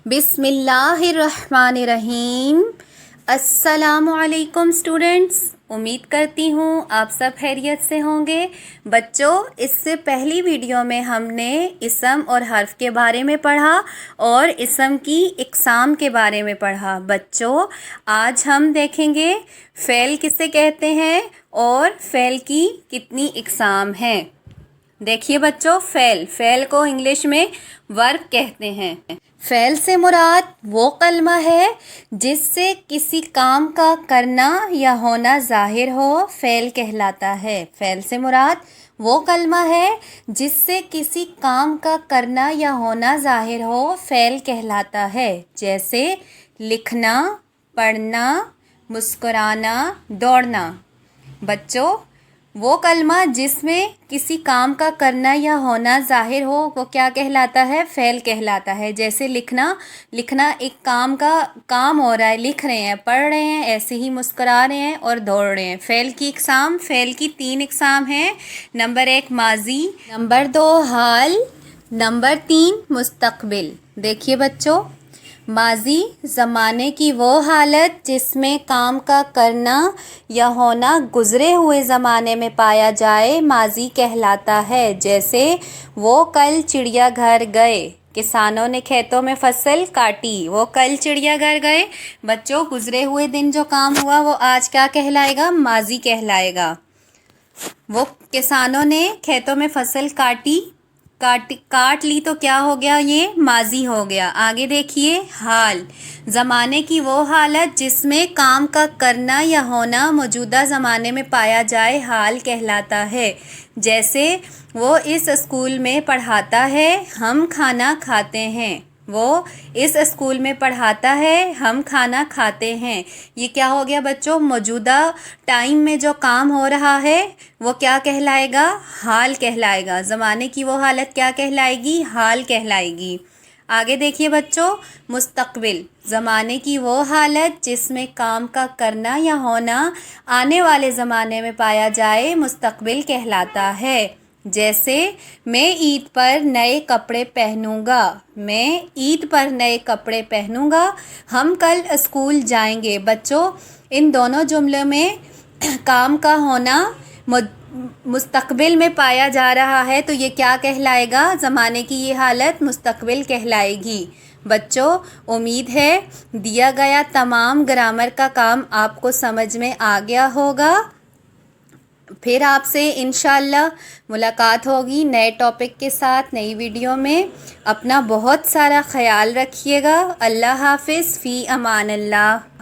بسم اللہ الرحمن الرحیم۔ السلام علیکم اسٹوڈنٹس، امید کرتی ہوں آپ سب خیریت سے ہوں گے۔ بچوں، اس سے پہلی ویڈیو میں ہم نے اسم اور حرف کے بارے میں پڑھا اور اسم کی اقسام کے بارے میں پڑھا۔ بچوں، آج ہم دیکھیں گے فعل کسے کہتے ہیں اور فعل کی کتنی اقسام ہیں۔ دیکھیے بچوں، فعل کو انگلش میں ورب کہتے ہیں۔ فعل سے مراد وہ کلمہ ہے جس سے کسی کام کا کرنا یا ہونا ظاہر ہو، فعل کہلاتا ہے۔ فعل سے مراد وہ کلمہ ہے جس سے کسی کام کا کرنا یا ہونا ظاہر ہو، فعل کہلاتا ہے۔ جیسے لکھنا، پڑھنا، مسکرانا، دوڑنا۔ بچوں، وہ کلمہ جس میں کسی کام کا کرنا یا ہونا ظاہر ہو وہ کیا کہلاتا ہے؟ فعل کہلاتا ہے۔ جیسے لکھنا ایک کام ہو رہا ہے، لکھ رہے ہیں، پڑھ رہے ہیں، ایسے ہی مسکرا رہے ہیں اور دوڑ رہے ہیں۔ فعل کی اقسام، فعل کی 3 اقسام ہیں۔ نمبر 1 ماضی، نمبر 2 حال، نمبر 3 مستقبل۔ دیکھیے بچوں، ماضی زمانے کی وہ حالت جس میں کام کا کرنا یا ہونا گزرے ہوئے زمانے میں پایا جائے، ماضی کہلاتا ہے۔ جیسے وہ کل چڑیا گھر گئے، کسانوں نے کھیتوں میں فصل کاٹی، وہ کل چڑیا گھر گئے۔ بچوں، گزرے ہوئے دن جو کام ہوا وہ آج کیا کہلائے گا؟ ماضی کہلائے گا۔ وہ کسانوں نے کھیتوں میں فصل کاٹ لی تو کیا ہو گیا؟ یہ ماضی ہو گیا۔ آگے دیکھیے، حال زمانے کی وہ حالت جس میں کام کا کرنا یا ہونا موجودہ زمانے میں پایا جائے، حال کہلاتا ہے۔ جیسے وہ اس اسکول میں پڑھاتا ہے، ہم کھانا کھاتے ہیں۔ وہ اس اسکول میں پڑھاتا ہے، ہم کھانا کھاتے ہیں۔ یہ کیا ہو گیا بچوں؟ موجودہ ٹائم میں جو کام ہو رہا ہے وہ کیا کہلائے گا؟ حال کہلائے گا۔ زمانے کی وہ حالت کیا کہلائے گی؟ حال کہلائے گی۔ آگے دیکھیے بچوں، مستقبل زمانے کی وہ حالت جس میں کام کا کرنا یا ہونا آنے والے زمانے میں پایا جائے، مستقبل کہلاتا ہے۔ جیسے میں عید پر نئے کپڑے پہنوں گا، میں عید پر نئے کپڑے پہنوں گا، ہم کل اسکول جائیں گے۔ بچوں، ان دونوں جملوں میں کام کا ہونا مستقبل میں پایا جا رہا ہے تو یہ کیا کہلائے گا؟ زمانے کی یہ حالت مستقبل کہلائے گی۔ بچوں، امید ہے دیا گیا تمام گرامر کا کام آپ کو سمجھ میں آ گیا ہوگا۔ پھر آپ سے انشاءاللہ ملاقات ہوگی نئے ٹاپک کے ساتھ، نئی ویڈیو میں۔ اپنا بہت سارا خیال رکھیے گا۔ اللہ حافظ، فی امان اللہ۔